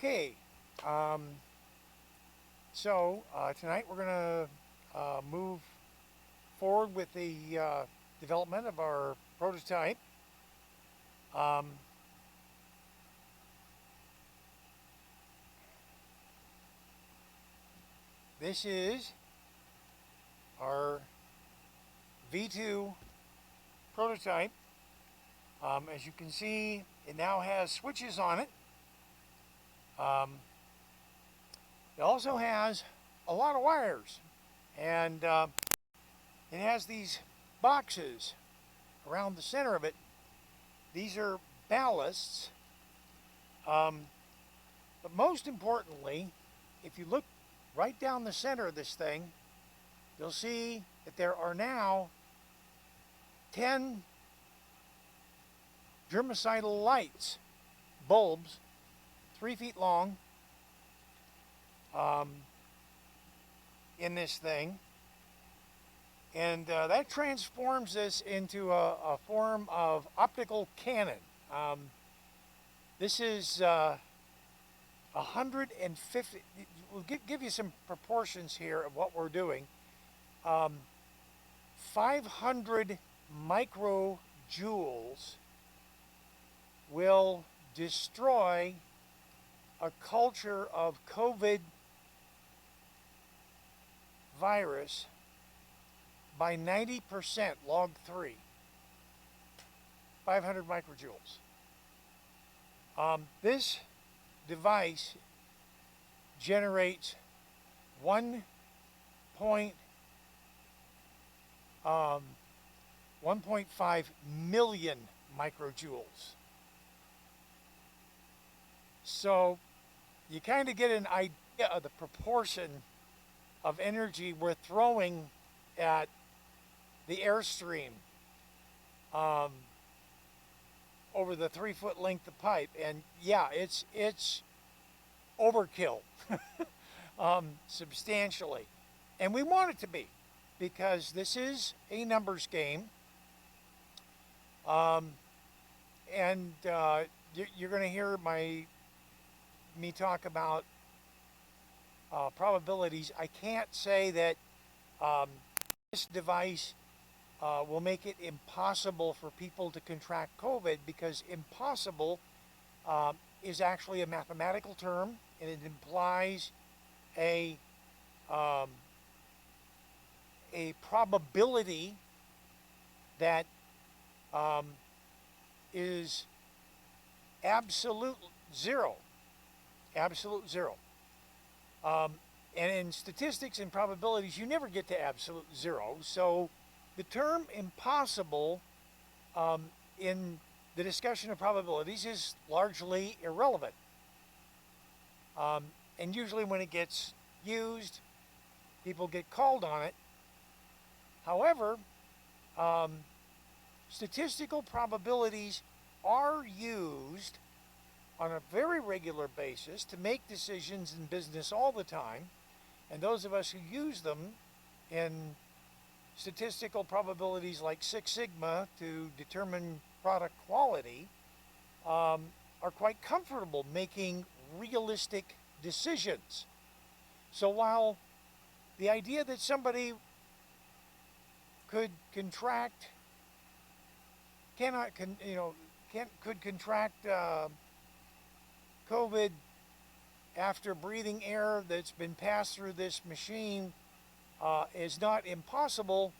Okay, um, tonight we're going to move forward with the development of our prototype. Um, this is our V2 prototype. As you can see, it now has switches on it. It also has a lot of wires, and it has these boxes around the center of it. These are ballasts, but most importantly, if you look right down the center of this thing, you'll see that there are now 10 germicidal lights, bulbs, 3 feet long, in this thing, and that transforms this into a form of optical cannon. This is 150. We'll give you some proportions here of what we're doing. 500 microjoules will destroy a culture of COVID virus by 90% log 3. 500 microjoules. This device generates 1.5 million microjoules. So you kind of get an idea of the proportion of energy we're throwing at the airstream over the 3-foot length of pipe. And yeah, it's overkill substantially. And we want it to be, because this is a numbers game. You're going to hear me talk about probabilities. I can't say that this device will make it impossible for people to contract COVID, because impossible is actually a mathematical term, and it implies a probability that is absolute zero. Absolute zero. And in statistics and probabilities, you never get to absolute zero. So the term impossible in the discussion of probabilities is largely irrelevant. And usually when it gets used, people get called on it. However, statistical probabilities are used on a very regular basis to make decisions in business all the time. And those of us who use them in statistical probabilities like 6 sigma to determine product quality are quite comfortable making realistic decisions. So while the idea that somebody could contract COVID after breathing air that's been passed through this machine is not impossible,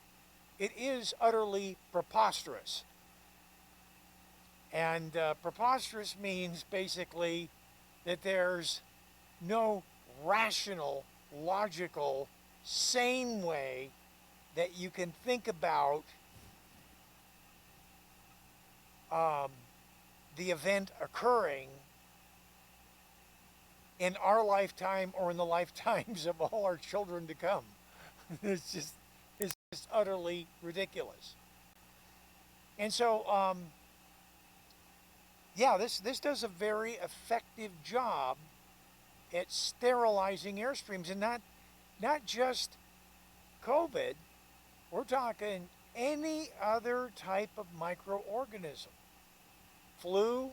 it is utterly preposterous. And preposterous means basically that there's no rational, logical, sane way that you can think about the event occurring in our lifetime or in the lifetimes of all our children to come. It's just utterly ridiculous. And so, yeah, this does a very effective job at sterilizing airstreams, and not just COVID. We're talking any other type of microorganism. Flu,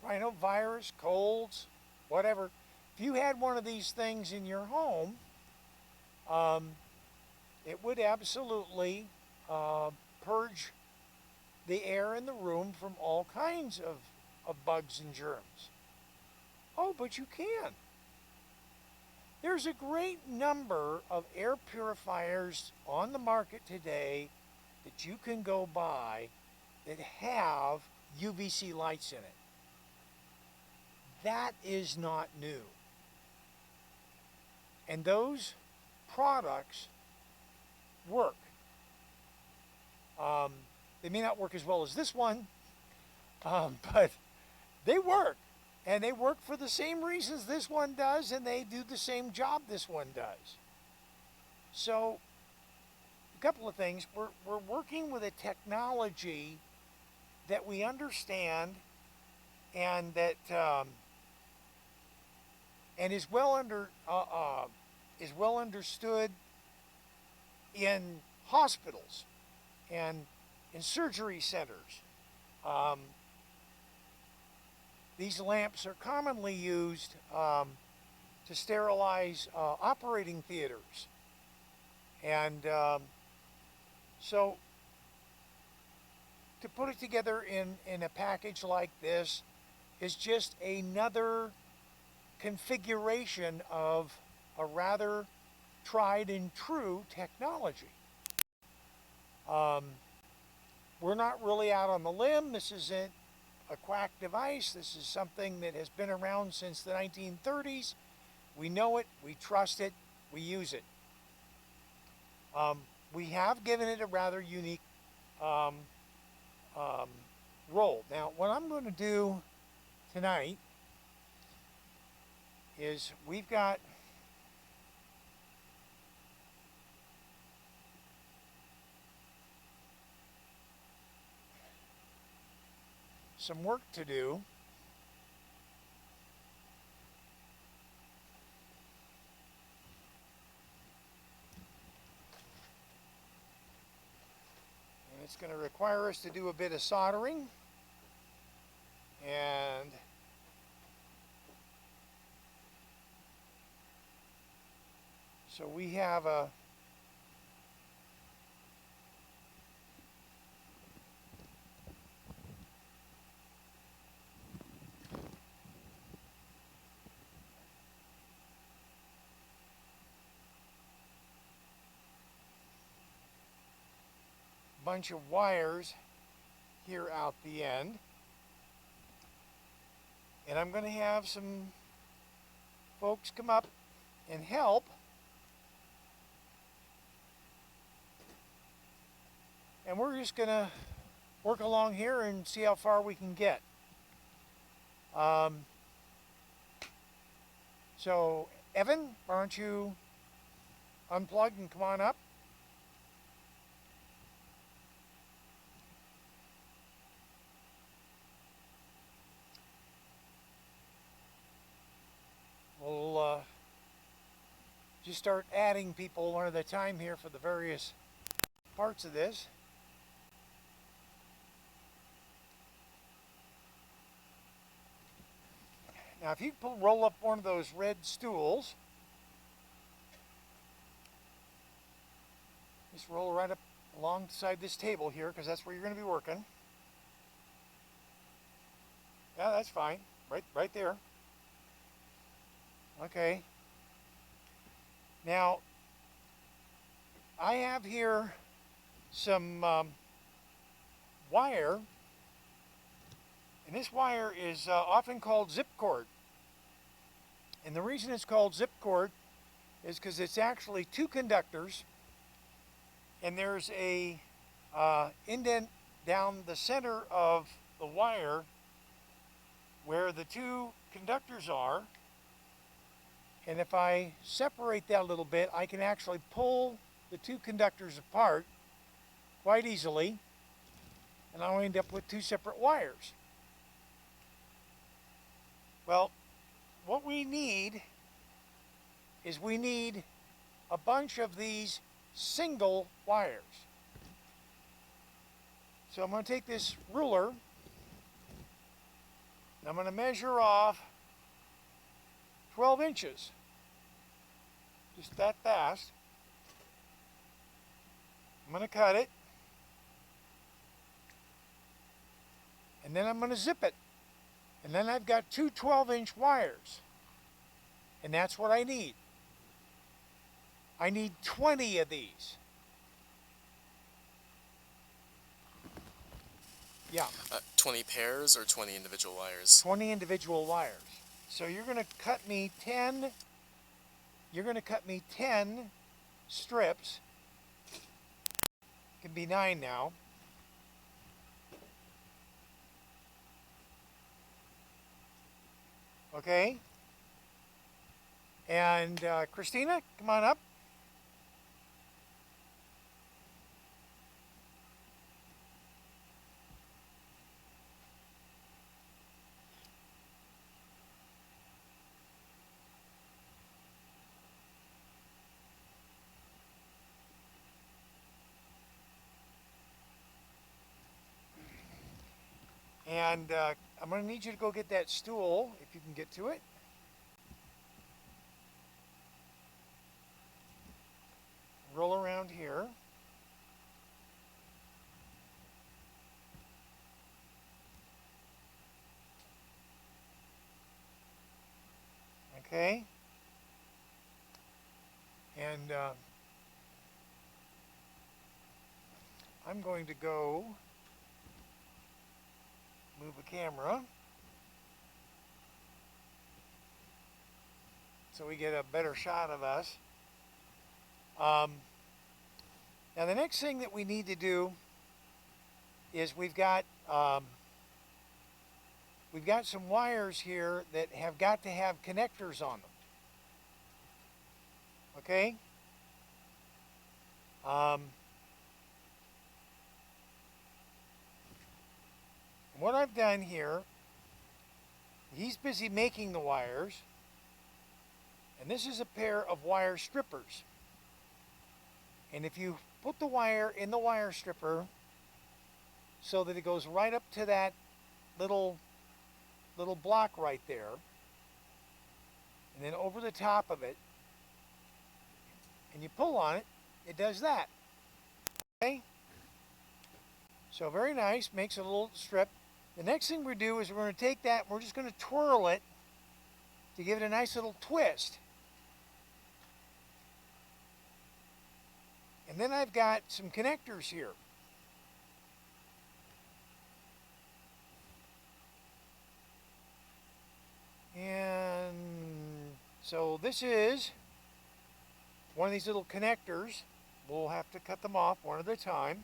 rhinovirus, colds, whatever. you had one of these things in your home, it would absolutely purge the air in the room from all kinds of bugs and germs. Oh, but you can. There's a great number of air purifiers on the market today that you can go buy that have UVC lights in it. That is not new. And those products work. They may not work as well as this one, but they work. And they work for the same reasons this one does, and they do the same job this one does. So, a couple of things. We're working with a technology that we understand and that and is well understood in hospitals and in surgery centers. These lamps are commonly used to sterilize operating theaters. And so to put it together in a package like this is just another configuration of a rather tried and true technology. We're not really out on the limb. This isn't a quack device. This is something that has been around since the 1930s. We know it, we trust it, we use it. We have given it a rather unique role. Now, what I'm going to do tonight is we've got some work to do. And it's going to require us to do a bit of soldering. And so we have a bunch of wires here out the end, and I'm going to have some folks come up and help. And we're just going to work along here and see how far we can get. So, Evan, why don't you unplug and come on up? We'll just start adding people one at a time here for the various parts of this. Now, if you roll up one of those red stools, just roll right up alongside this table here, because that's where you're going to be working. Yeah, that's fine. Right there. Okay. Now, I have here some wire, and this wire is often called zip cord. And the reason it's called zip cord is because it's actually two conductors, and there's a indent down the center of the wire where the two conductors are. And if I separate that a little bit, I can actually pull the two conductors apart quite easily, and I'll end up with two separate wires. Well, what we need is we need a bunch of these single wires. So I'm going to take this ruler, and I'm going to measure off 12 inches. Just that fast. I'm going to cut it. And then I'm going to zip it. And then I've got two 12-inch wires. And that's what I need. I need 20 of these. Yeah. 20 pairs or 20 individual wires? 20 individual wires. So you're going to cut me 10. You're going to cut me 10 strips. It can be 9 now. Okay. And Christina, come on up. And I'm going to need you to go get that stool, if you can get to it. Roll around here. Okay. And I'm going to go move a camera so we get a better shot of us. Now the next thing that we need to do is we've got some wires here that have got to have connectors on them. Okay? What I've done here, he's busy making the wires, and this is a pair of wire strippers. And if you put the wire in the wire stripper so that it goes right up to that little block right there, and then over the top of it, and you pull on it, it does that. Okay? So very nice, makes a little strip. The next thing we do is we're going to take that, we're just going to twirl it to give it a nice little twist. And then I've got some connectors here. And so this is one of these little connectors. We'll have to cut them off one at a time.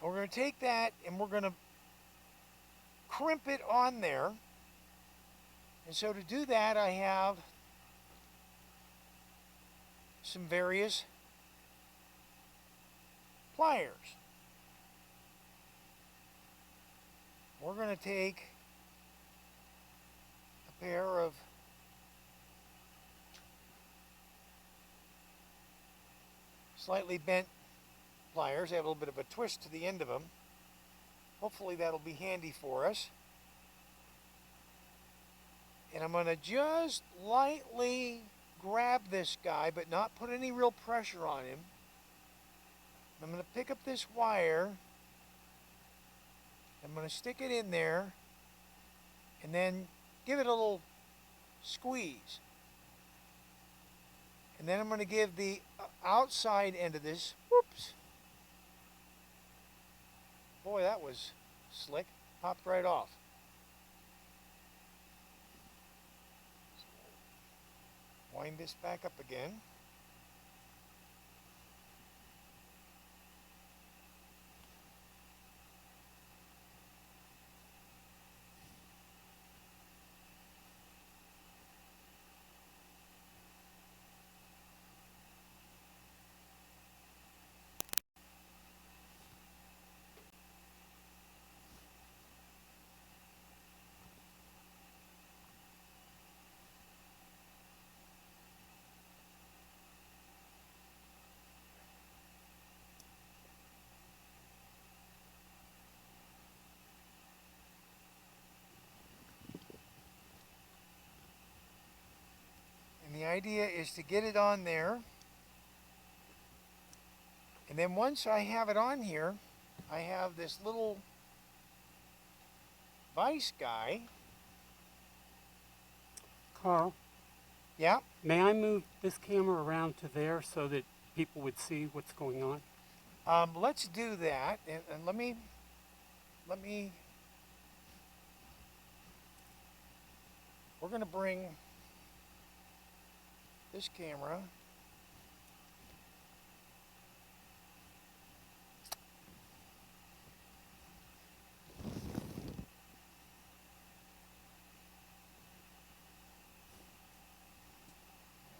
And we're going to take that and we're going to crimp it on there. And so to do that, I have some various pliers. We're going to take a pair of slightly bent pliers. They have a little bit of a twist to the end of them. Hopefully that'll be handy for us. And I'm going to just lightly grab this guy, but not put any real pressure on him. I'm going to pick up this wire. I'm going to stick it in there and then give it a little squeeze. And then I'm going to give the outside end of this, whoops. Boy, that was slick. Popped right off. Wind this back up again. idea is to get it on there, and then once I have it on here, I have this little vise guy. Carl, Yeah, may I move this camera around to there so that people would see what's going on? let's do that, and let me, we're going to bring this camera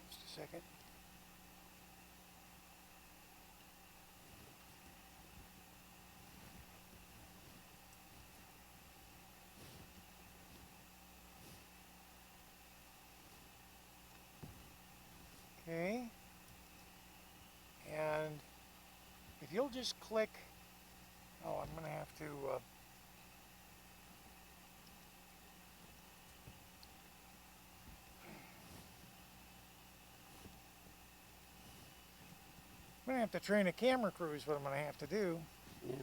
just a second. Okay, and if you'll just click, oh, I'm going to have to, I'm going to have to train a camera crew is what I'm going to have to do. Yeah.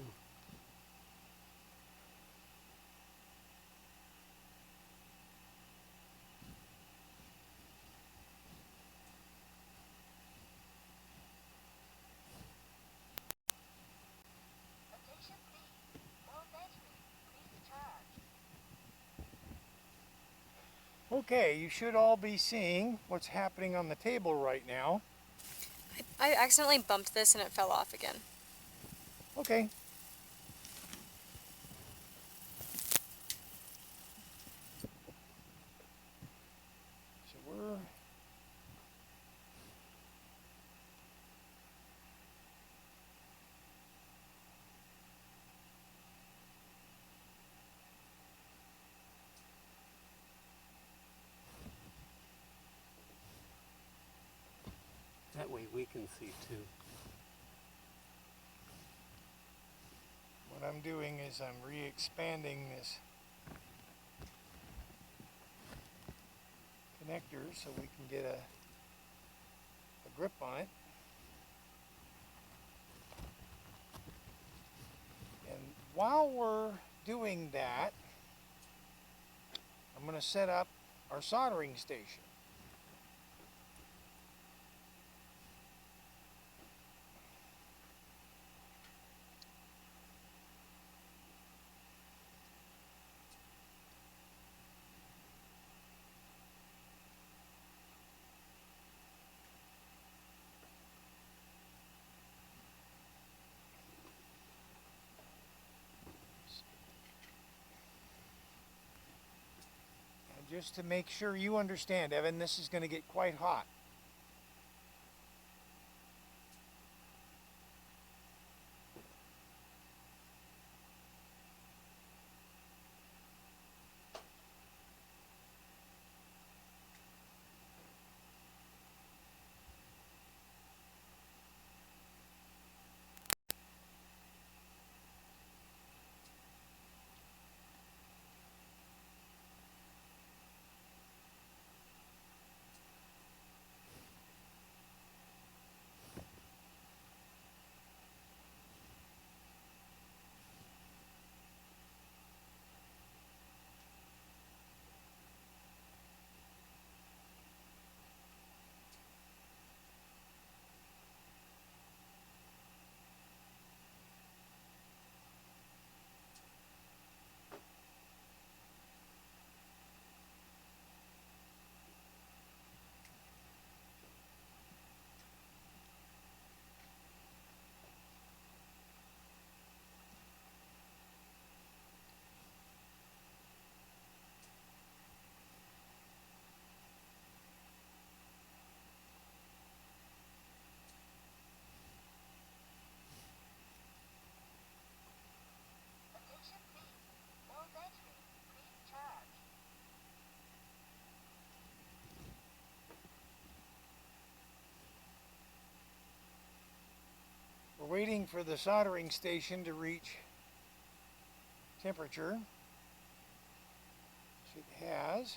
Okay, you should all be seeing what's happening on the table right now. I accidentally bumped this and it fell off again. Okay. So we're That way we can see too. what I'm doing is I'm re-expanding this connector so we can get a grip on it. And while we're doing that, I'm going to set up our soldering station. Just to make sure you understand, Evan, this is going to get quite hot. We're waiting for the soldering station to reach temperature. Which it has.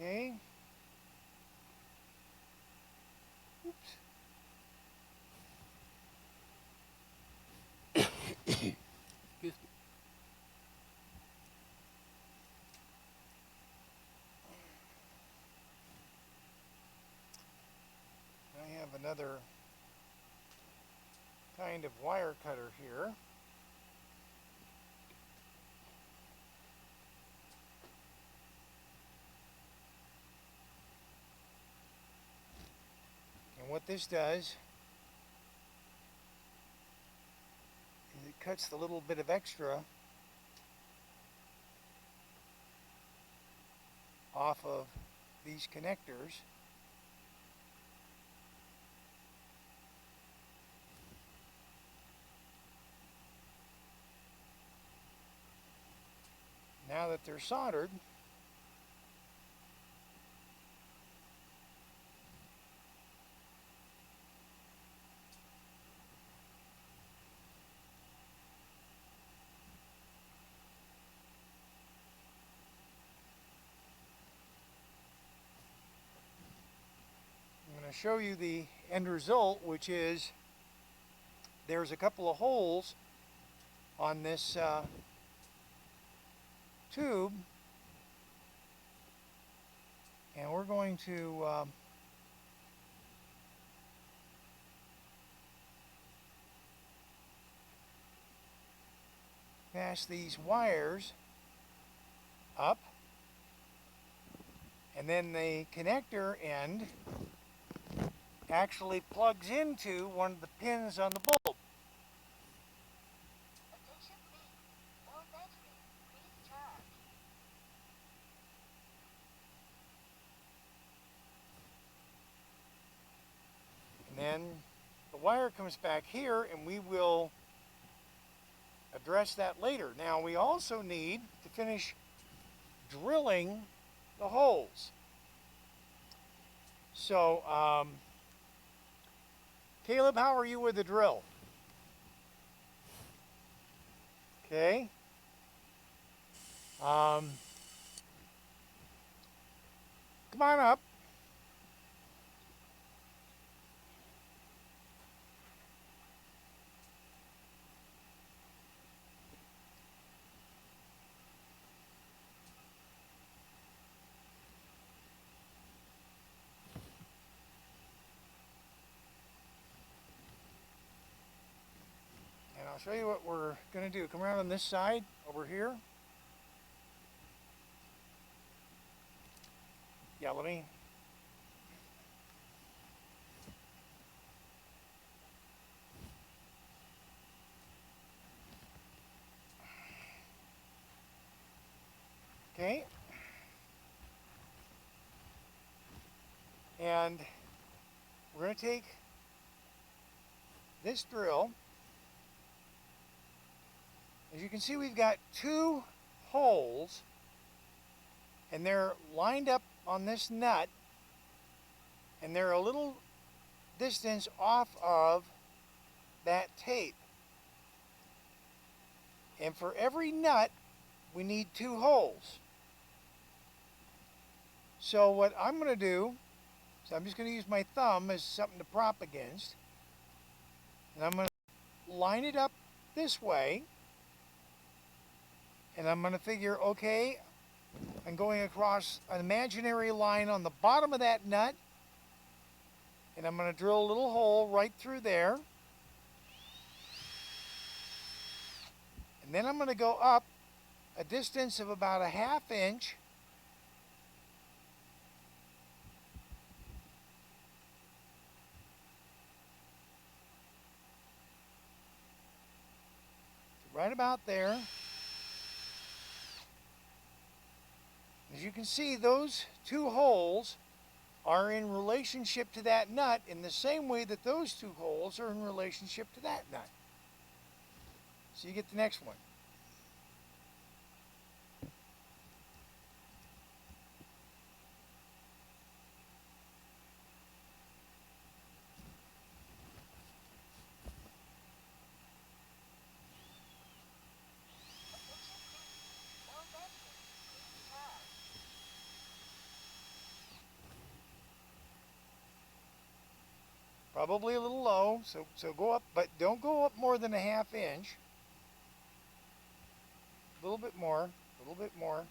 Okay. Oops. Excuse me. I have another kind of wire cutter here. And what this does is it cuts the little bit of extra off of these connectors. Now that they're soldered, I'm going to show you the end result, which is there's a couple of holes on this tube, and we're going to pass these wires up, and then the connector end actually plugs into one of the pins on the bulb. And then the wire comes back here, and we will address that later. Now we also need to finish drilling the holes. So, Caleb, how are you with the drill? Okay. Come on up. And I'll show you what we're going to do. Come around on this side over here. Yeah, let me. Okay. And we're going to take this drill. As you can see, we've got two holes, and they're lined up on this nut, and they're a little distance off of that tape. And for every nut, we need two holes. So what I'm going to do is I'm just going to use my thumb as something to prop against, and I'm going to line it up this way, and I'm going to figure, okay, I'm going across an imaginary line on the bottom of that nut, and I'm going to drill a little hole right through there, and then I'm going to go up a distance of about a ½ inch, right about there. As you can see, those two holes are in relationship to that nut in the same way that those two holes are in relationship to that nut. So you get the next one. probably a little low, so go up, but don't go up more than a ½ inch. A little bit more, a little bit more.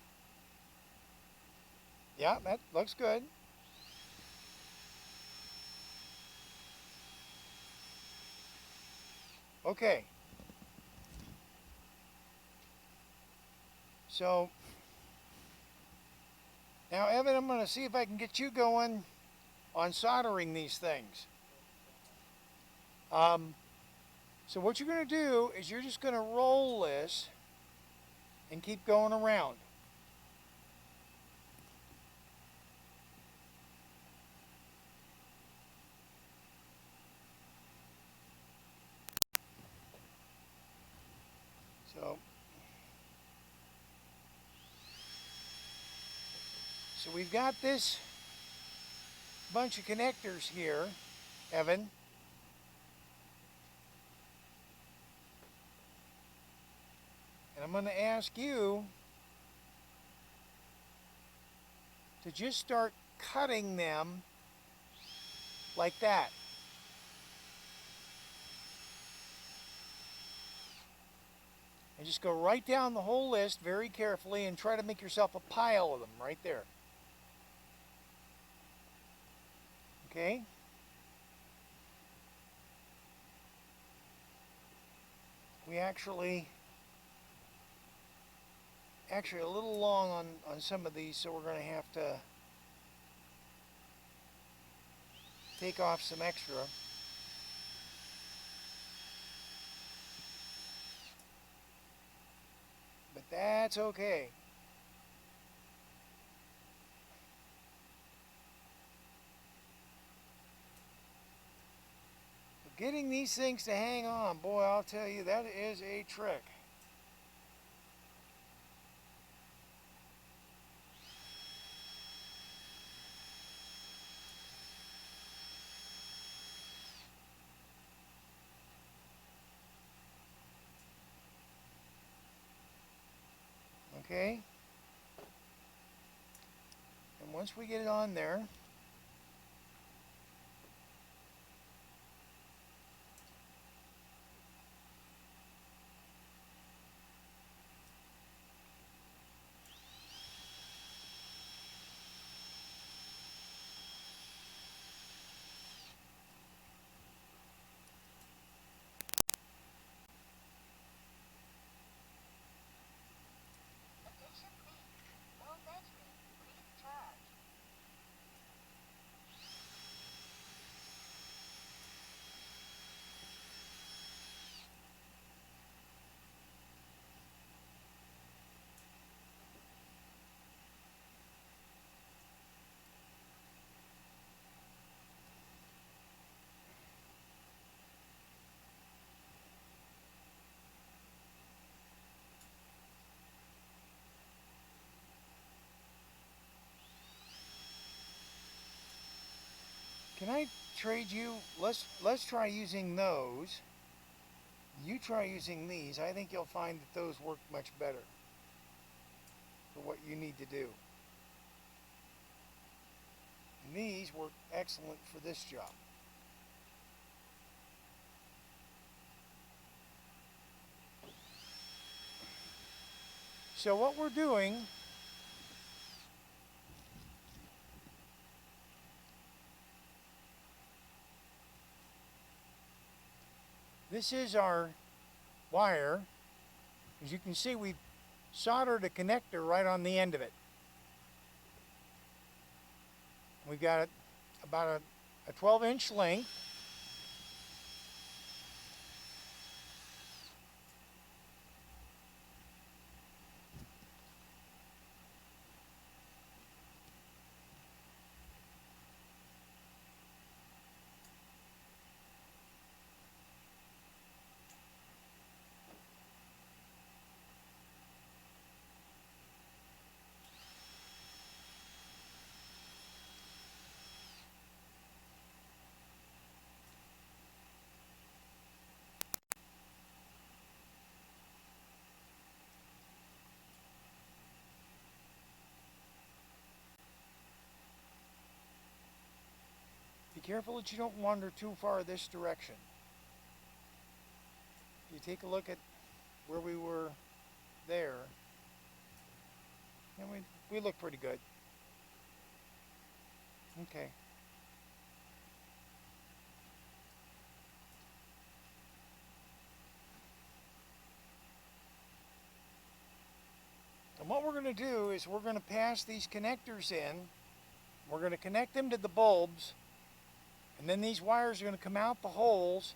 Yeah, that looks good. Okay. So now, Evan, I'm going to see if I can get you going on soldering these things. So what you're going to do is you're just going to roll this and keep going around. So we've got this bunch of connectors here, Evan. And I'm going to ask you to just start cutting them like that. And just go right down the whole list very carefully and try to make yourself a pile of them right there. Okay? We actually a little long on some of these, so we're going to have to take off some extra. But that's okay. But getting these things to hang on, boy, I'll tell you, that is a trick. Okay? And once we get it on there, can I trade you? Let's try using those. You try using these. I think you'll find that those work much better for what you need to do. And these work excellent for this job. So what we're doing this is our wire. As you can see, we've soldered a connector right on the end of it. We've got about a 12-inch length. careful that you don't wander too far this direction. You take a look at where we were there, and we look pretty good. Okay. And what we're going to do is we're going to pass these connectors in. We're going to connect them to the bulbs, and then these wires are going to come out the holes.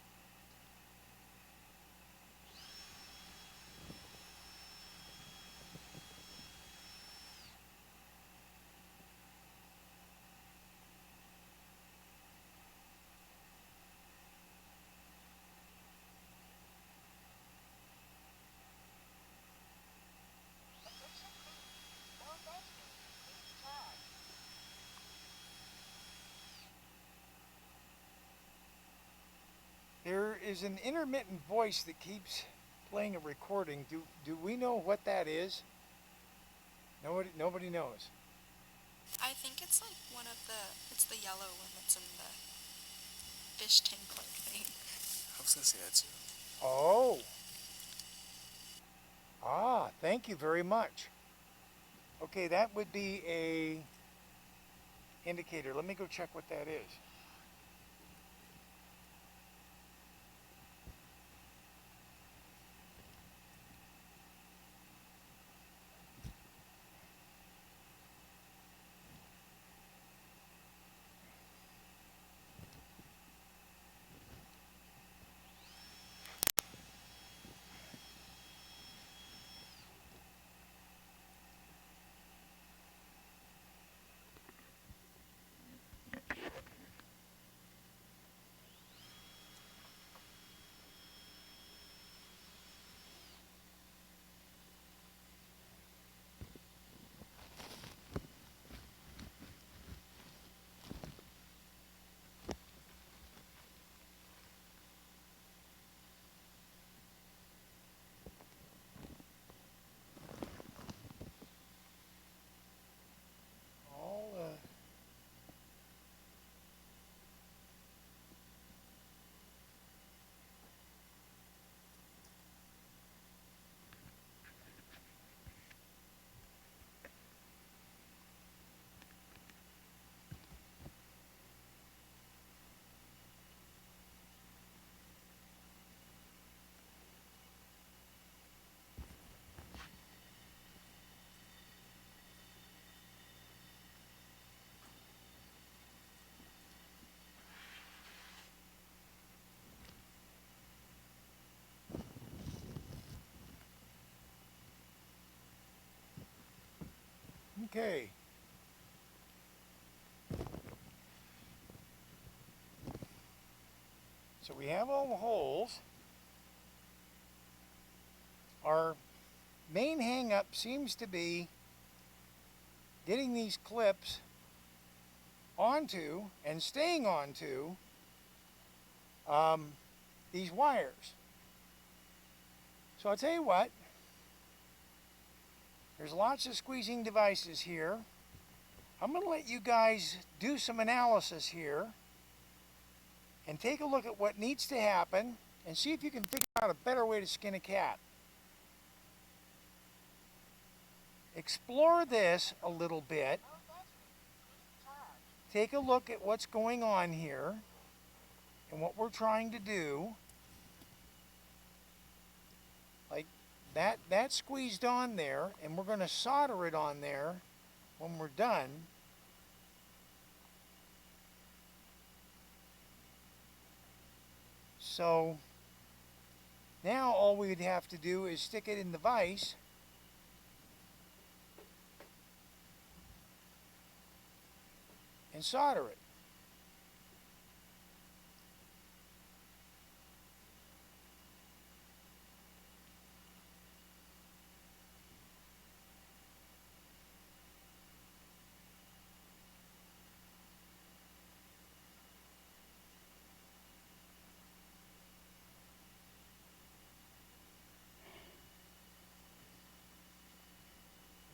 There is an intermittent voice that keeps playing a recording. Do we know what that is? Nobody knows. I think it's like it's the yellow one that's in the fish tank like thing. I was gonna say that too. Oh. Ah, thank you very much. Okay, that would be a indicator. Let me go check what that is. Okay. So we have all the holes. Our main hang-up seems to be getting these clips onto and staying onto these wires. So I'll tell you what, there's lots of squeezing devices here. I'm going to let you guys do some analysis here and take a look at what needs to happen and see if you can figure out a better way to skin a cat. Explore this a little bit. Take a look at what's going on here and what we're trying to do. Like that squeezed on there, and we're going to solder it on there when we're done. So now all we'd have to do is stick it in the vise and solder it.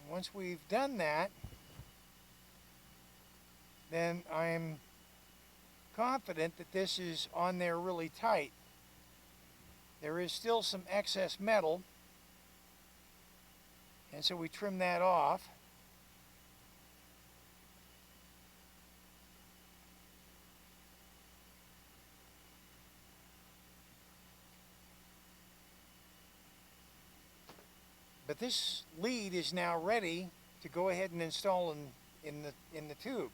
Once we've done that, then I'm confident that this is on there really tight. There is still some excess metal, and so we trim that off. But this lead is now ready to go ahead and install in the tube.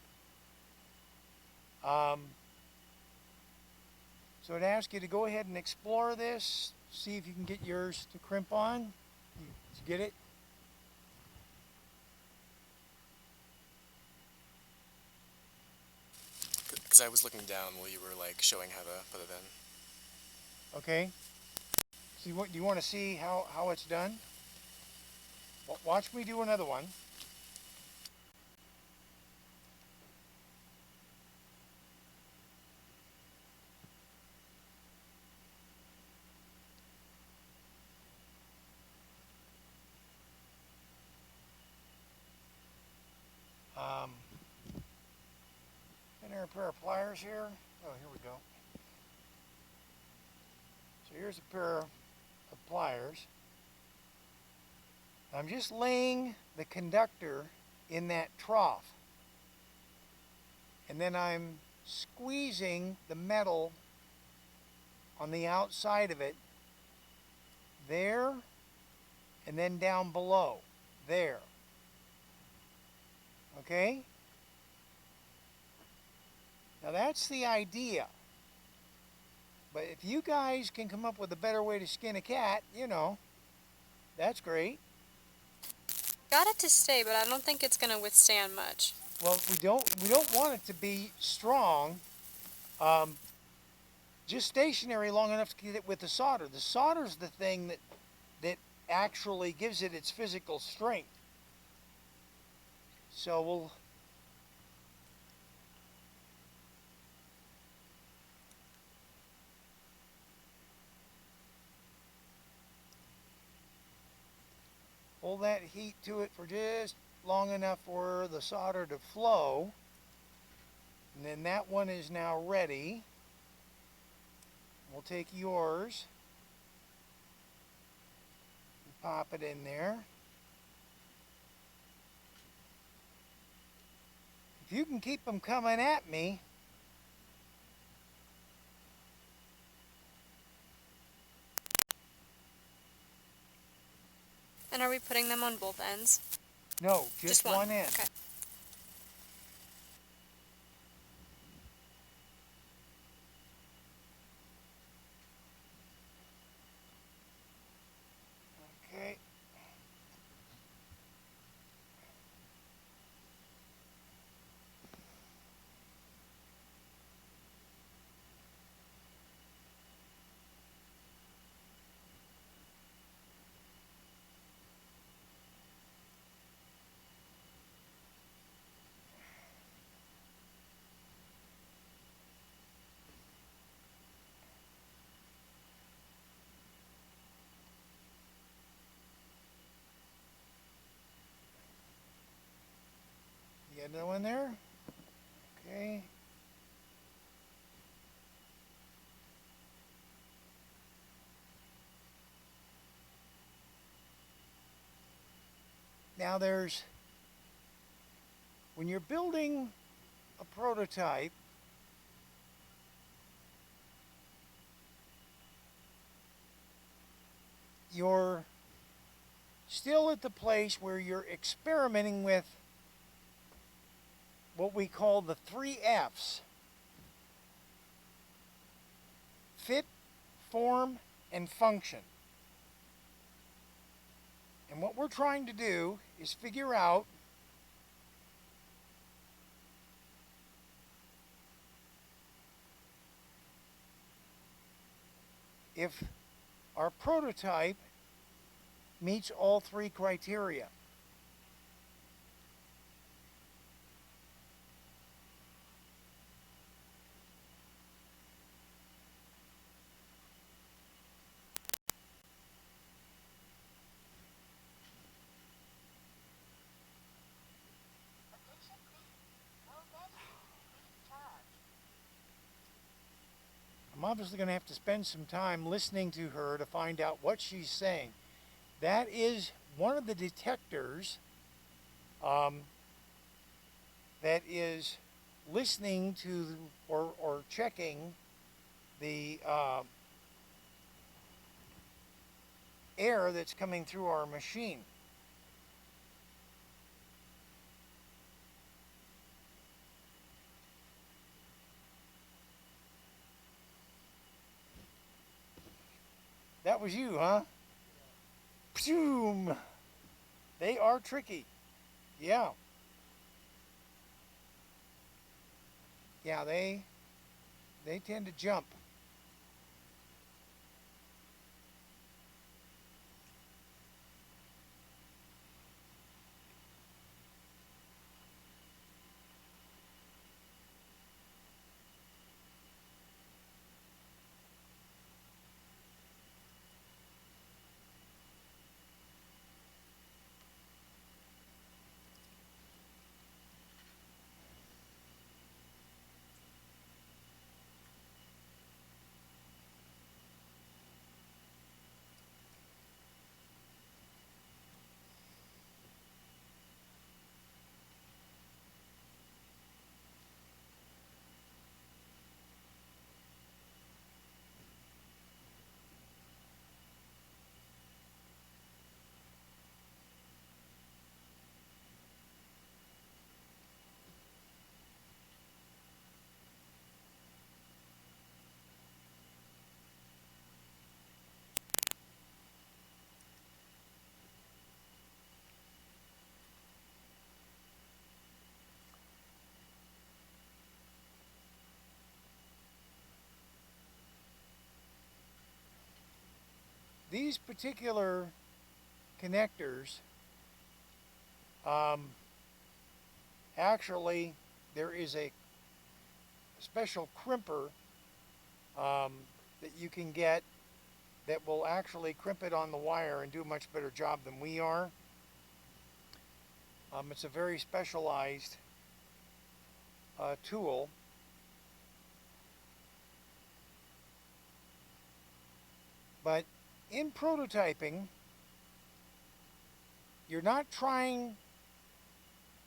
So I'd ask you to go ahead and explore this, see if you can get yours to crimp on. Did you get it? Because I was looking down while you were like showing how to put it in. Okay. So do you want to see how it's done? Watch me do another one. And there are a pair of pliers here. Oh, here we go. So here's a pair of pliers. I'm just laying the conductor in that trough. And then I'm squeezing the metal on the outside of it there and then down below there. Okay? Now that's the idea. But if you guys can come up with a better way to skin a cat, you know, that's great. Got it to stay, but I don't think it's going to withstand much. Well, we don't want it to be strong. Just stationary long enough to get it with the solder. The solder's the thing that actually gives it its physical strength. So we'll hold that heat to it for just long enough for the solder to flow. And then that one is now ready. We'll take yours and pop it in there. If you can keep them coming at me, And are we putting them on both ends? no, just one end. Okay. Okay. You got another one there? Okay. Now when you're building a prototype, you're still at the place where you're experimenting with what we call the 3 F's. Fit, form, and function. And what we're trying to do is figure out if our prototype meets all 3 criteria. obviously going to have to spend some time listening to her to find out what she's saying. That is one of the detectors that is listening to or checking the air that's coming through our machine. That was you, huh? Pshoom! They are tricky. Yeah. Yeah, they tend to jump. These particular connectors, actually, there is a special crimper that you can get that will actually crimp it on the wire and do a much better job than we are. It's a very specialized tool. But in prototyping, you're not trying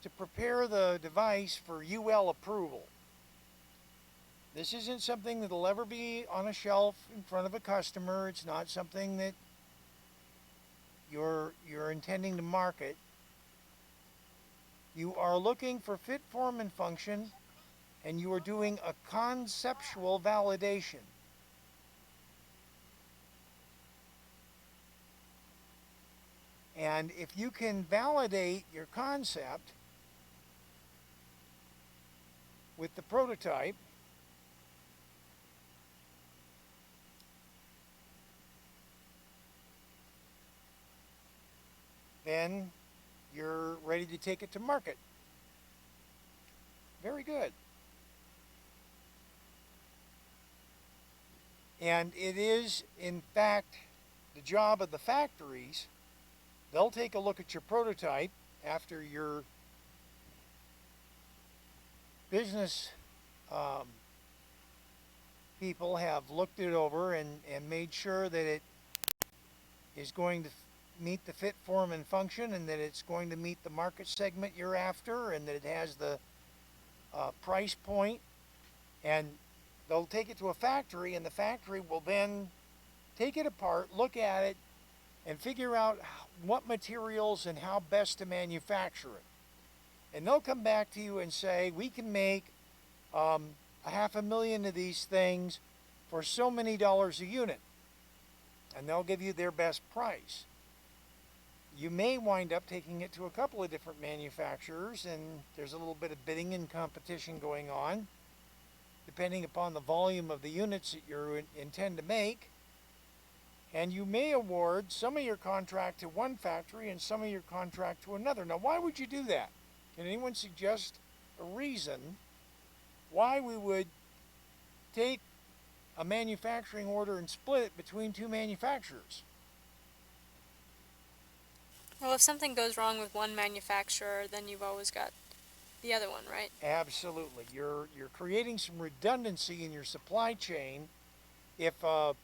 to prepare the device for UL approval. This isn't something that'll ever be on a shelf in front of a customer. It's not something that you're intending to market. You are looking for fit, form, and function, and you are doing a conceptual validation. And if you can validate your concept with the prototype, then you're ready to take it to market. Very good. And it is, in fact, the job of the factories. They'll take a look at your prototype after your business people have looked it over and made sure that it is going to meet the fit, form, and function, and that it's going to meet the market segment you're after, and that it has the price point. And they'll take it to a factory, and the factory will then take it apart, look at it, and figure out what materials and how best to manufacture it. And they'll come back to you and say, we can make 500,000 of these things for so many dollars a unit. And they'll give you their best price. You may wind up taking it to a couple of different manufacturers, and there's a little bit of bidding and competition going on, depending upon the volume of the units that you intend to make. And you may award some of your contract to one factory and some of your contract to another. Now, why would you do that? Can anyone suggest a reason why we would take a manufacturing order and split it between two manufacturers? Well, if something goes wrong with one manufacturer, then you've always got the other one, right? Absolutely. You're creating some redundancy in your supply chain, if a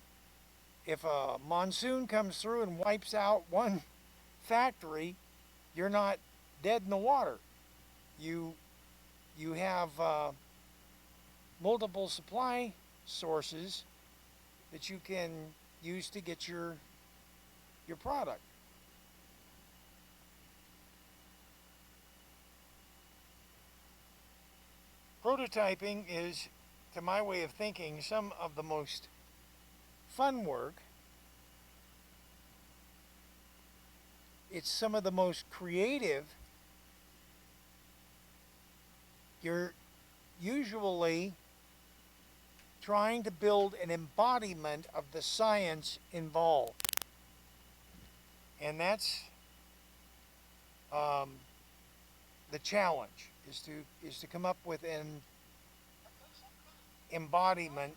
monsoon comes through and wipes out one factory, you're not dead in the water. You you have multiple supply sources that you can use to get your product. Prototyping is, to my way of thinking, some of the most fun work. It's some of the most creative. You're usually trying to build an embodiment of the science involved. And that's the challenge, is to come up with an embodiment.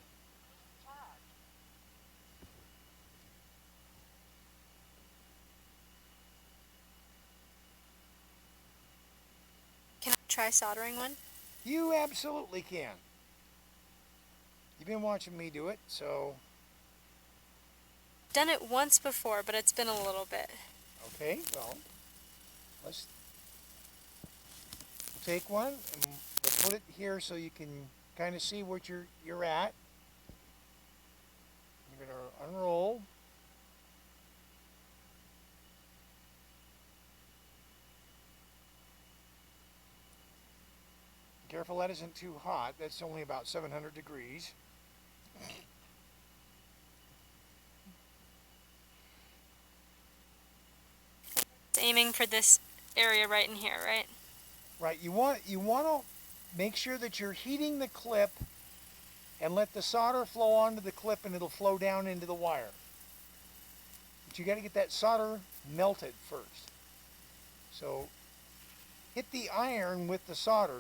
Can I try soldering one? You absolutely can. You've been watching me do it, so Done it once before, but it's been a little bit. okay, well, let's take one and we'll put it here so you can kind of see what you're at. You're going to unroll. Careful that isn't too hot. That's only about 700 degrees. It's aiming for this area right in here, right? Right, you want to make sure that you're heating the clip and let the solder flow onto the clip and it'll flow down into the wire. But you got to get that solder melted first. So hit the iron with the solder,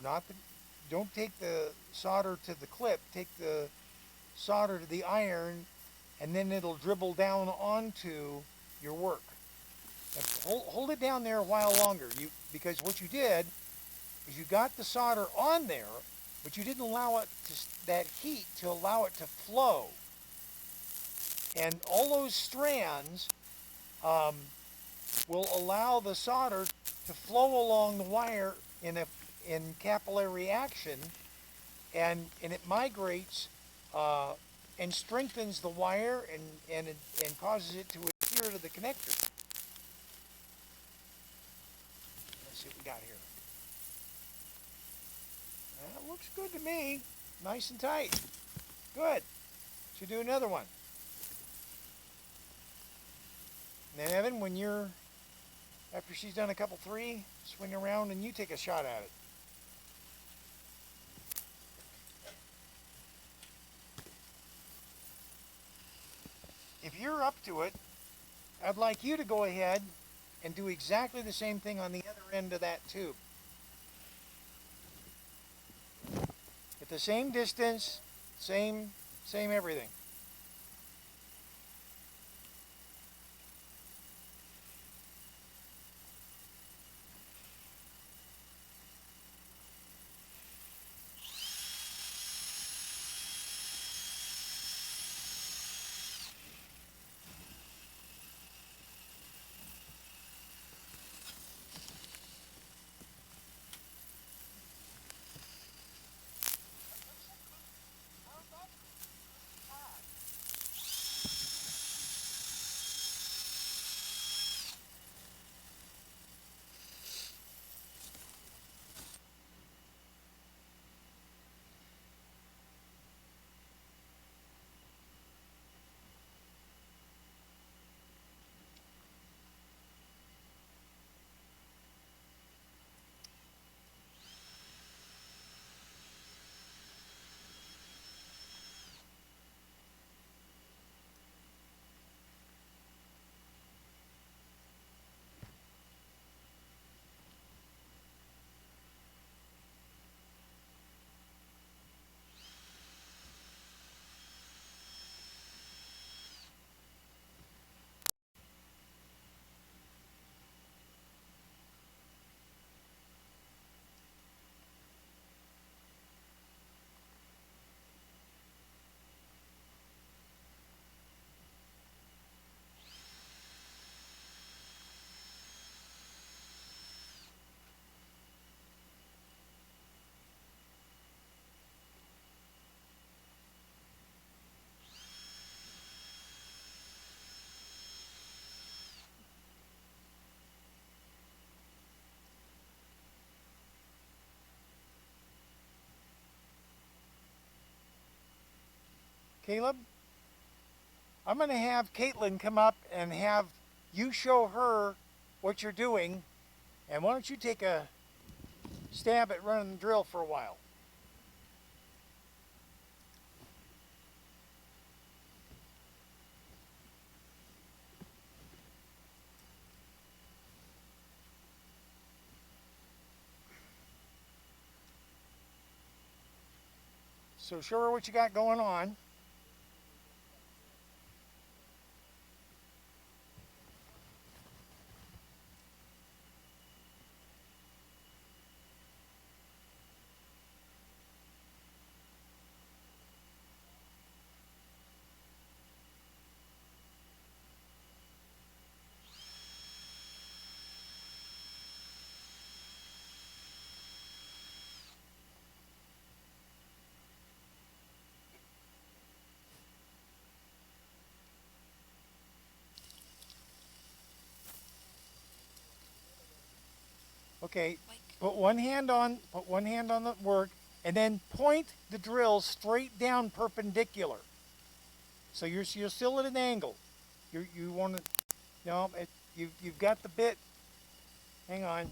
don't take the solder to the clip, take the solder to the iron and then it'll dribble down onto your work. Hold it down there a while longer, because what you did is you got the solder on there, but you didn't allow it that heat to allow it to flow. And all those strands will allow the solder to flow along the wire in capillary action, and it migrates and strengthens the wire and causes it to adhere to the connector. Let's see what we got here. That looks good to me. Nice and tight. Good. Should do another one. And then Evan, after she's done a couple three, swing around and you take a shot at it. If you're up to it, I'd like you to go ahead and do exactly the same thing on the other end of that tube. At the same distance, same everything. Caleb, I'm going to have Caitlin come up and have you show her what you're doing. And why don't you take a stab at running the drill for a while? So show her what you got going on. Okay, Like, put one hand on the work, and then point the drill straight down perpendicular. So you're still at an angle. You want to, no, you've got the bit. Hang on.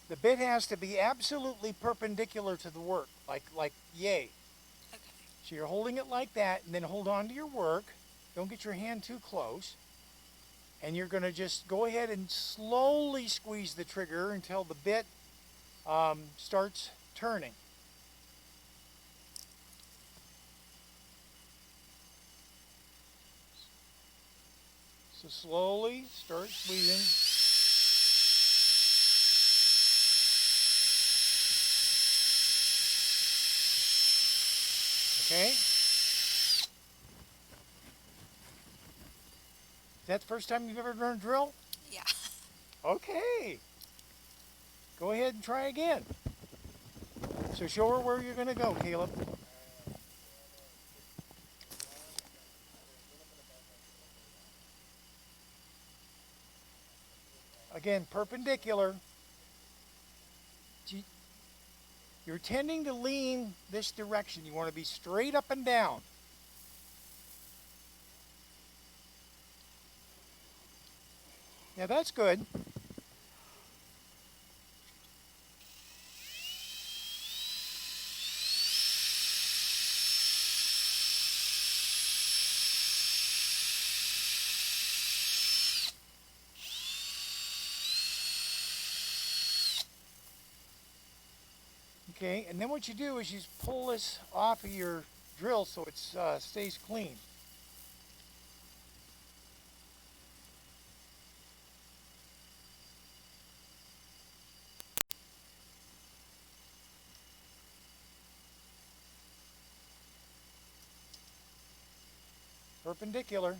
The bit has to be absolutely perpendicular to the work, like yay. okay. So you're holding it like that, and then hold on to your work. Don't get your hand too close. And you're going to just go ahead and slowly squeeze the trigger until the bit starts turning. So slowly start squeezing. Okay? Is that the first time you've ever run a drill? Yeah. Okay. Go ahead and try again. So show her where you're going to go, Caleb. Again, perpendicular. You're tending to lean this direction. You want to be straight up and down. Yeah, that's good. Okay, and then what you do is you pull this off of your drill so it stays clean. Perpendicular.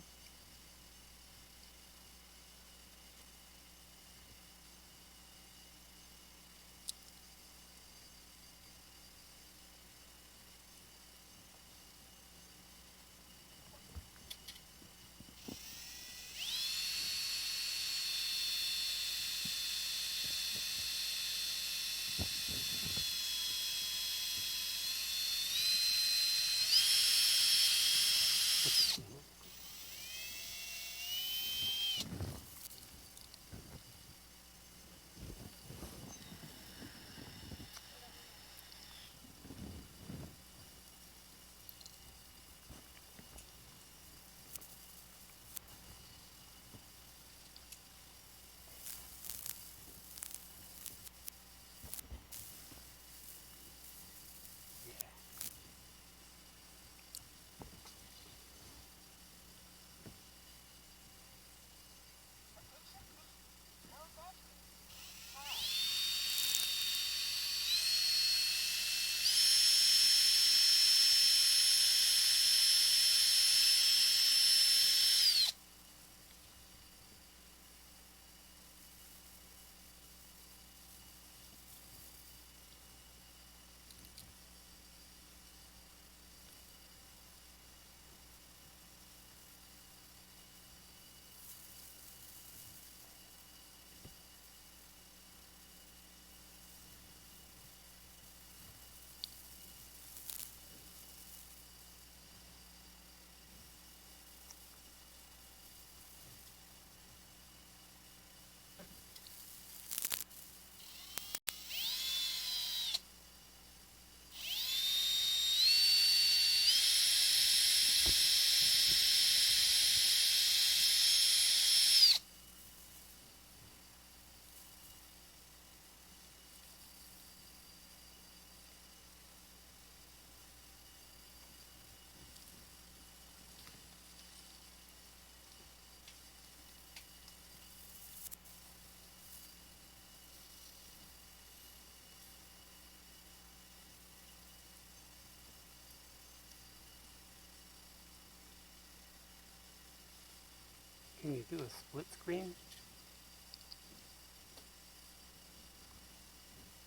do a split screen?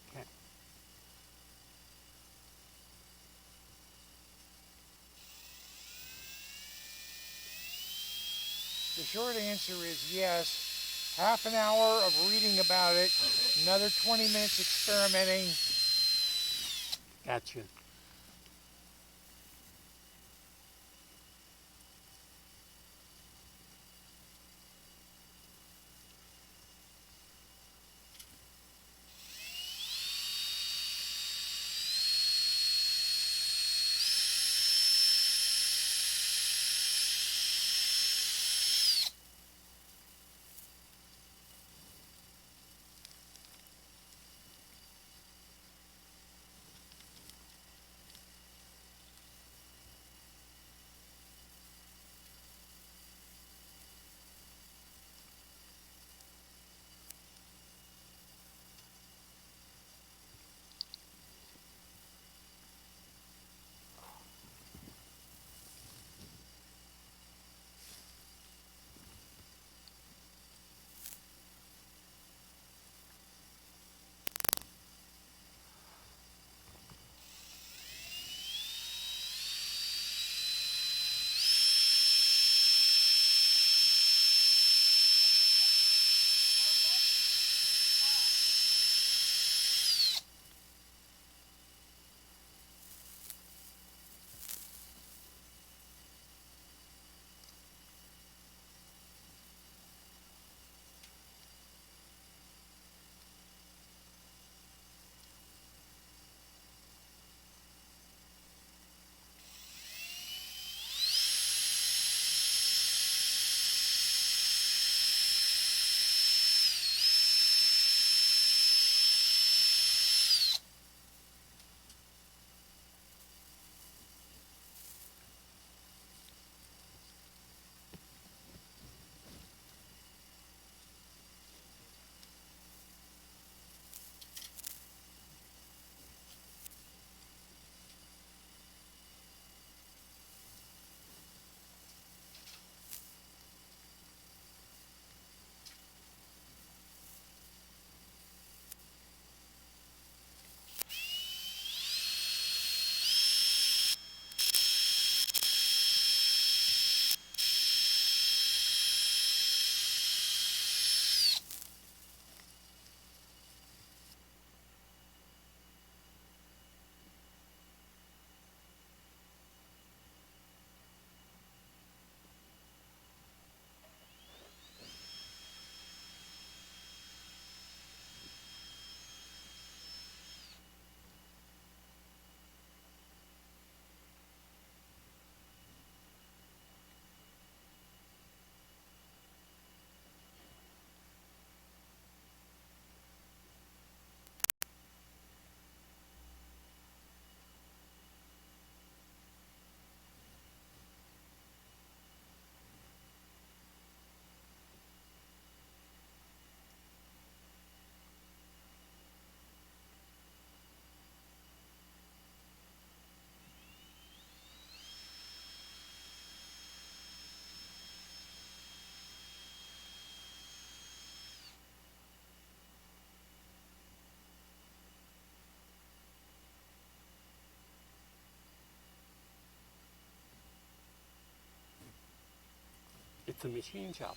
Okay. The short answer is yes. Half an hour of reading about it, another 20 minutes experimenting. Gotcha. It's a machine shop.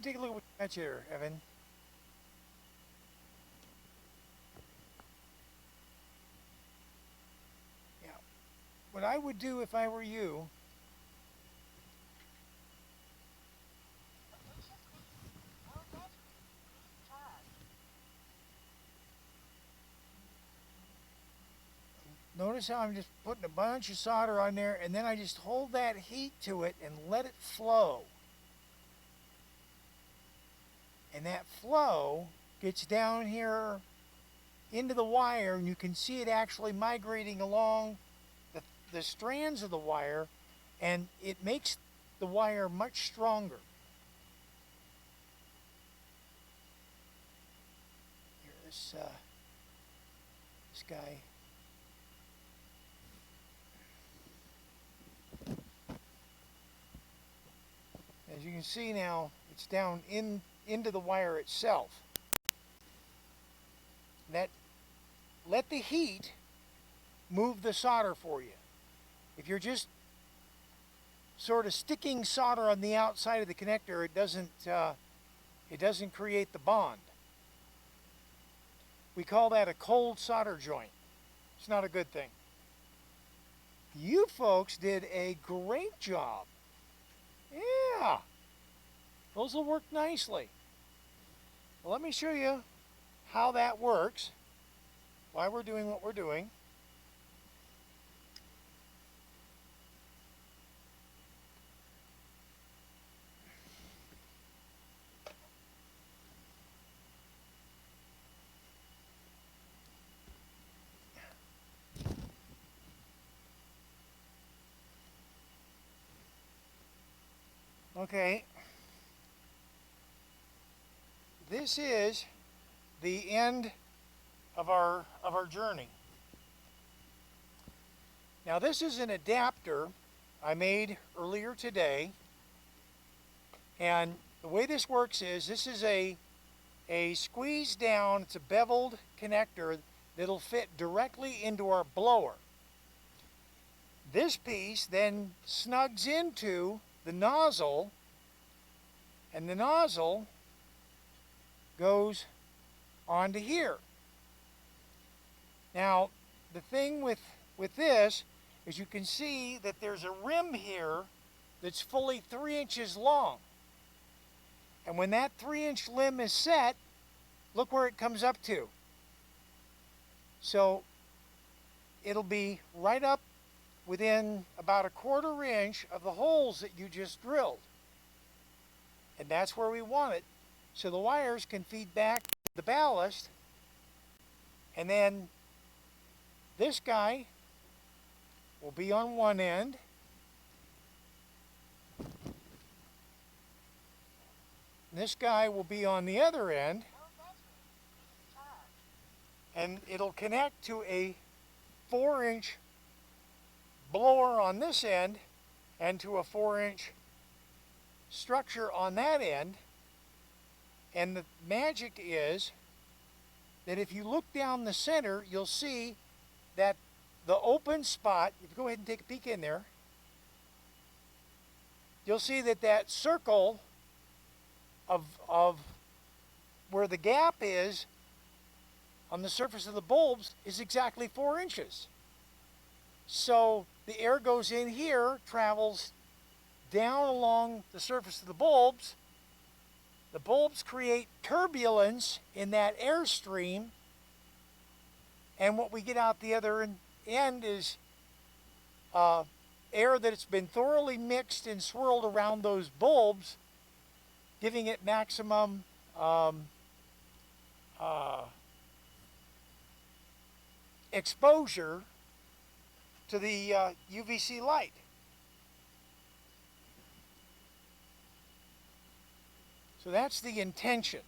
Take a look at what you got here, Evan. Yeah. What I would do if I were you, notice how I'm just putting a bunch of solder on there, and then I just hold that heat to it and let it flow. And that flow gets down here into the wire, and you can see it actually migrating along the strands of the wire, and it makes the wire much stronger. Here, this guy. As you can see now, it's down into the wire itself. Let the heat move the solder for you. If you're just sort of sticking solder on the outside of the connector, it doesn't create the bond. We call that a cold solder joint. It's not a good thing. You folks did a great job. Yeah, those will work nicely. Well, let me show you how that works, why we're doing what we're doing. Okay, this is the end of our journey. Now this is an adapter I made earlier today, and the way this works is this is a squeeze down, it's a beveled connector that'll fit directly into our blower. This piece then snugs into the nozzle, and the nozzle goes onto here. Now, the thing with this is you can see that there's a rim here that's fully 3 inches long. And when that 3-inch limb is set, look where it comes up to. So it'll be right up within about 1/4 inch of the holes that you just drilled. And that's where we want it, so the wires can feed back the ballast. And then this guy will be on one end, this guy will be on the other end, and it'll connect to a 4-inch blower on this end and to a 4-inch structure on that end. And the magic is that if you look down the center, you'll see that the open spot, if you go ahead and take a peek in there, you'll see that that circle of where the gap is on the surface of the bulbs is exactly 4 inches. So the air goes in here, travels down along the surface of the bulbs. The bulbs create turbulence in that airstream, and what we get out the other end is air that's been thoroughly mixed and swirled around those bulbs, giving it maximum exposure to the UVC light. So that's the intention.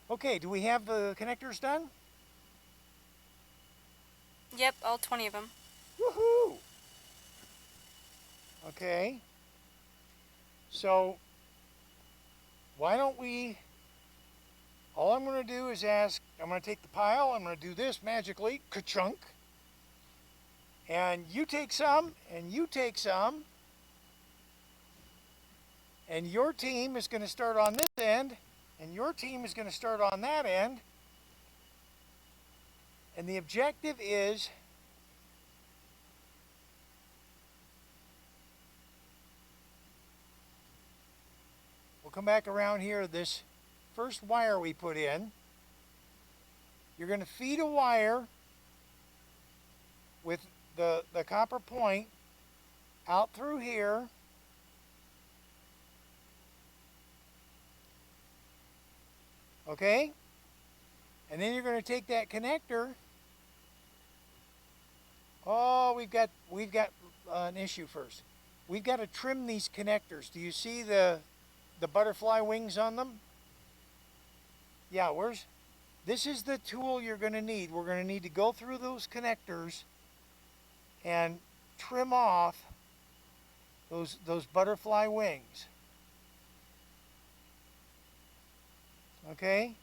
Okay, do we have the connectors done? Yep, all 20 of them. Woohoo! Okay. So, why don't we, all I'm going to do is ask, I'm going to take the pile, I'm going to do this magically, ka-chunk, and you take some, and you take some, and your team is going to start on this end, and your team is going to start on that end, and the objective is we'll come back around here, this first wire we put in, you're going to feed a wire with the copper point out through here, okay? And then you're going to take that connector. Oh, we've got an issue first. We've got to trim these connectors. Do you see the butterfly wings on them? Yeah, this is the tool you're going to need. We're going to need to go through those connectors and trim off those butterfly wings. Okay?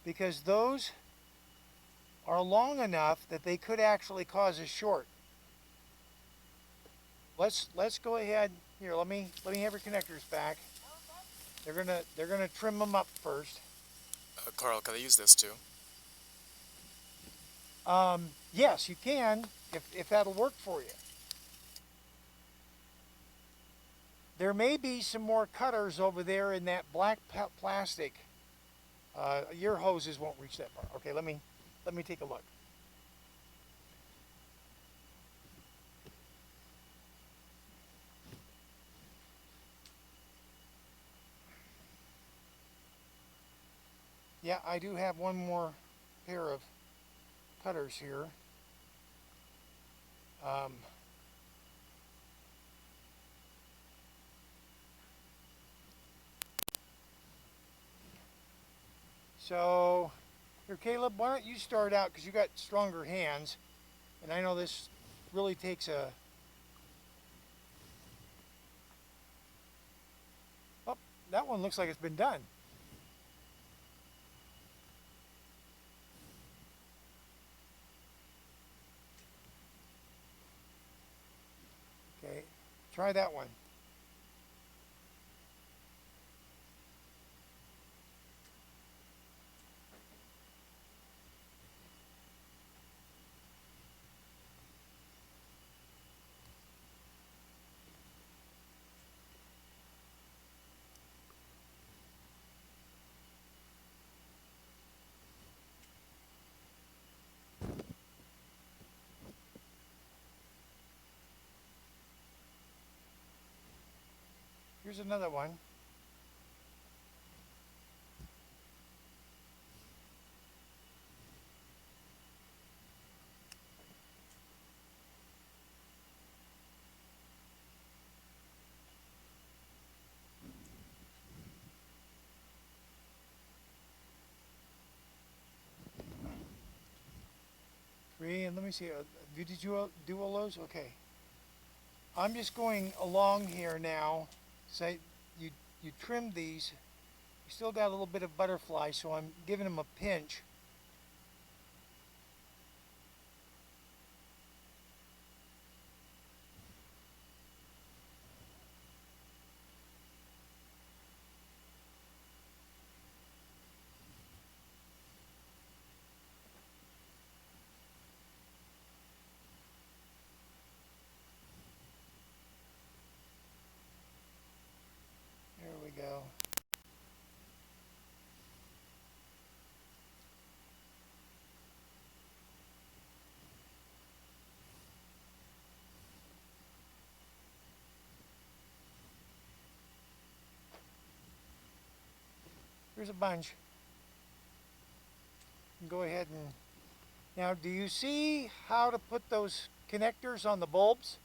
Because those are long enough that they could actually cause a short. Let's go ahead here. Let me have your connectors back. They're gonna trim them up first. Carl, can I use this too? Yes, you can if that'll work for you. There may be some more cutters over there in that black plastic. Your hoses won't reach that far. Okay, let me take a look. Yeah, I do have one more pair of cutters here. So, here, Caleb, why don't you start out, because you got stronger hands, and I know this really takes a... Oh, that one looks like it's been done. Okay, try that one. Here's another one. Three, and let me see, did you do all those? Okay. I'm just going along here now. Say you trimmed these. You still got a little bit of butterfly, so I'm giving them a pinch. There we go. Here's a bunch. Go ahead and... Now, do you see how to put those connectors on the bulbs?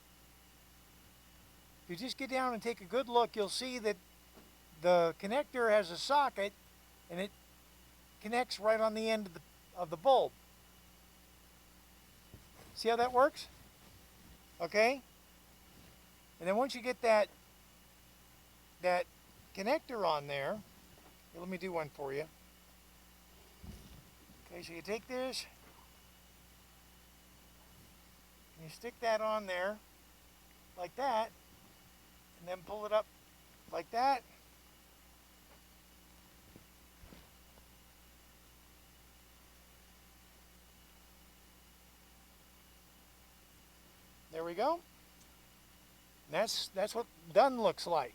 If you just get down and take a good look, you'll see that the connector has a socket and it connects right on the end of the bulb. See how that works? Okay? And then once you get that connector on there, here, let me do one for you. Okay, so you take this and you stick that on there like that, and then pull it up like that. There we go. And that's what done looks like.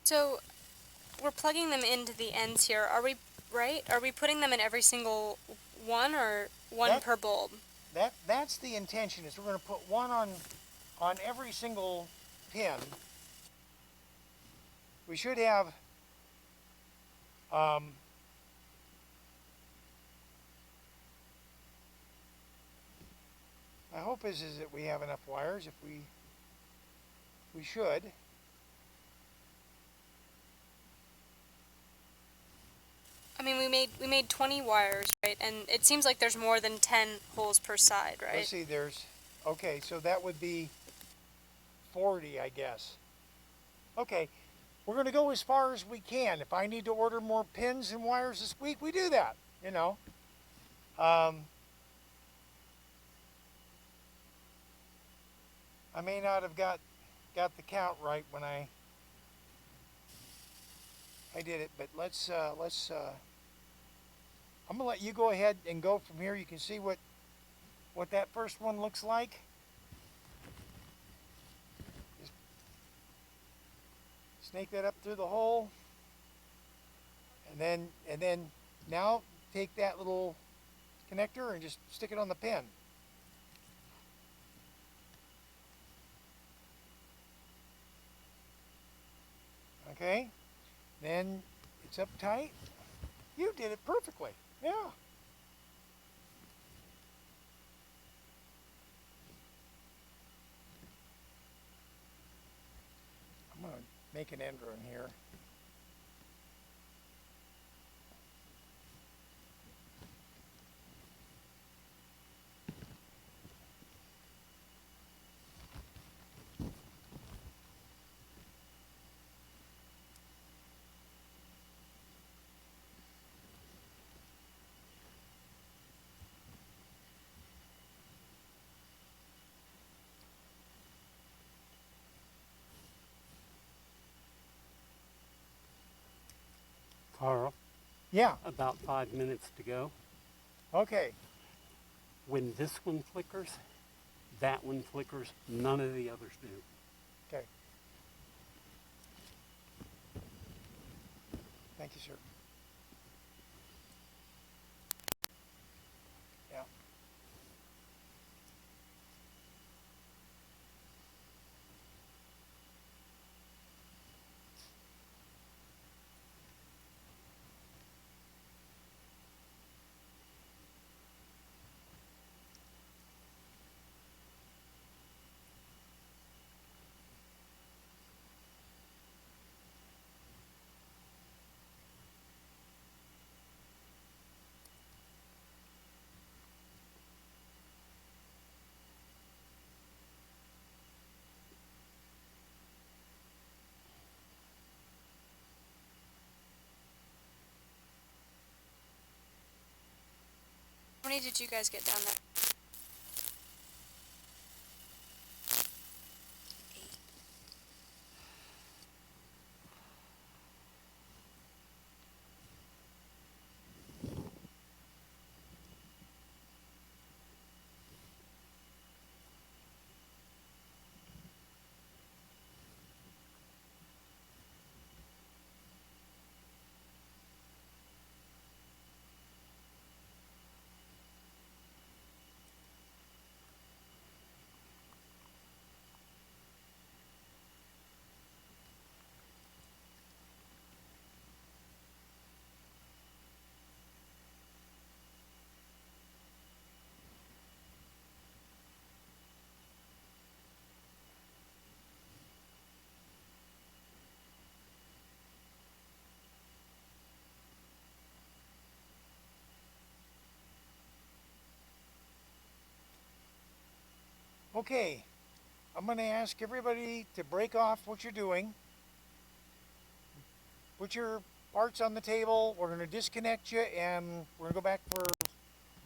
So we're plugging them into the ends here. Are we right? Are we putting them in every single one, or one per bulb? That's the intention. Is we're going to put one on every single pin. we should have I hope is that we have enough wires. If we should. I mean, we made 20 wires, right? And it seems like there's more than 10 holes per side, right? Let's see, okay, so that would be 40, I guess. Okay, we're going to go as far as we can. If I need to order more pins and wires this week, we do that, you know. I may not have got the count right when I did it, but let's I'm gonna let you go ahead and go from here. You can see what that first one looks like. Just snake that up through the hole, and then now take that little connector and just stick it on the pin. Okay, then it's up tight. You did it perfectly. Yeah. I'm going to make an ender in here. Carl, Yeah. about 5 minutes to go. Okay. When this one flickers, that one flickers, none of the others do. Okay. Thank you, sir. Yeah. How many did you guys get down there? 8. Okay. I'm going to ask everybody to break off what you're doing. Put your parts on the table. We're going to disconnect you, and we're going to go back for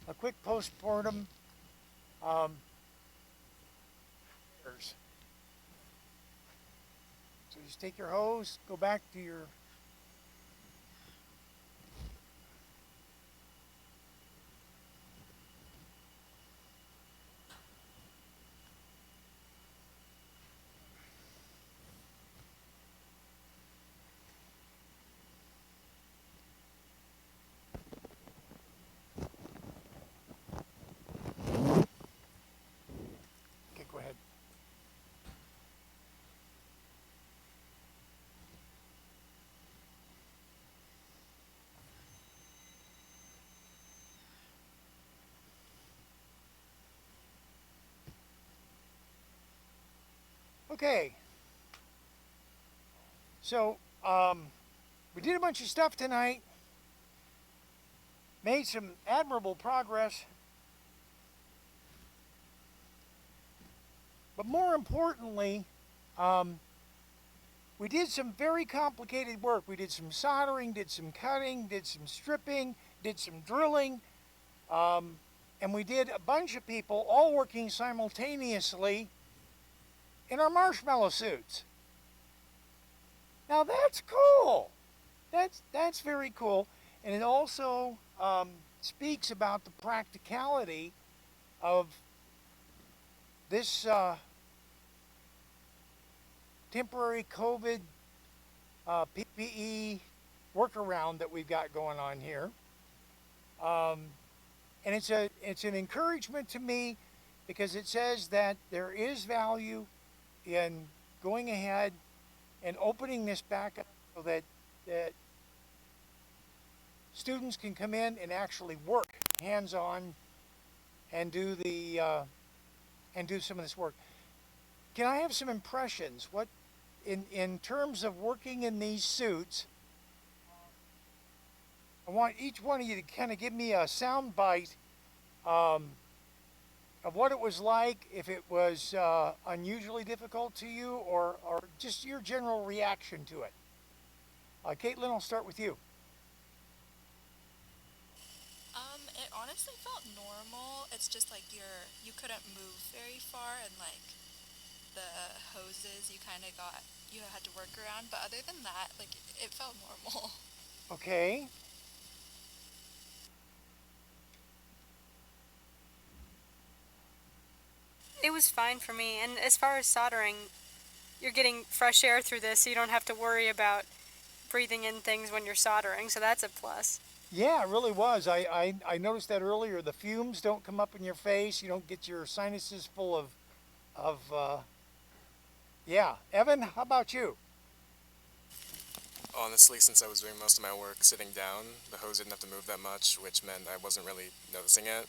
a quick postmortem. So just take your hose, go back to your okay, go ahead. Okay. So, we did a bunch of stuff tonight. Made some admirable progress. But more importantly, we did some very complicated work. We did some soldering, did some cutting, did some stripping, did some drilling, and we did a bunch of people all working simultaneously in our marshmallow suits. Now that's cool. That's very cool, and it also speaks about the practicality of this temporary COVID PPE workaround that we've got going on here. And it's an encouragement to me because it says that there is value in going ahead and opening this back up so that students can come in and actually work hands-on and do some of this work. Can I have some impressions? What in terms of working in these suits, I want each one of you to kind of give me a sound bite of what it was like, if it was unusually difficult to you, or just your general reaction to it. Caitlin, I'll start with you. It honestly felt normal. It's just like you couldn't move very far, and like the hoses you had to work around, but other than that, like it felt normal. Okay. It was fine for me, and as far as soldering, you're getting fresh air through this, so you don't have to worry about breathing in things when you're soldering, so that's a plus. Yeah, it really was. I noticed that earlier. The fumes don't come up in your face. You don't get your sinuses full of yeah. Evan, how about you? Honestly, since I was doing most of my work sitting down, the hose didn't have to move that much, which meant I wasn't really noticing it.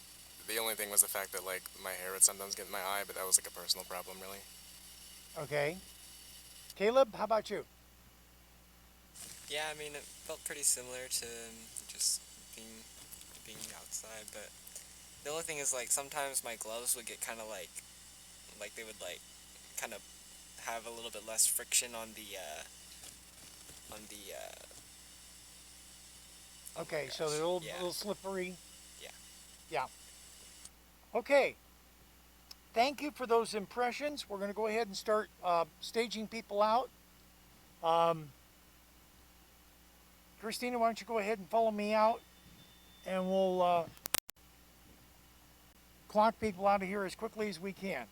The only thing was the fact that like my hair would sometimes get in my eye, but that was like a personal problem, really. Okay. Caleb, how about you? Yeah, I mean, it felt pretty similar to just being outside, but the only thing is, like, sometimes my gloves would get kind of like they would, like, kind of have a little bit less friction on the Okay, so gosh, they're a little, yeah. little slippery. Yeah. Yeah. Okay. Thank you for those impressions. We're going to go ahead and start staging people out. Christina, why don't you go ahead and follow me out, and we'll clock people out of here as quickly as we can.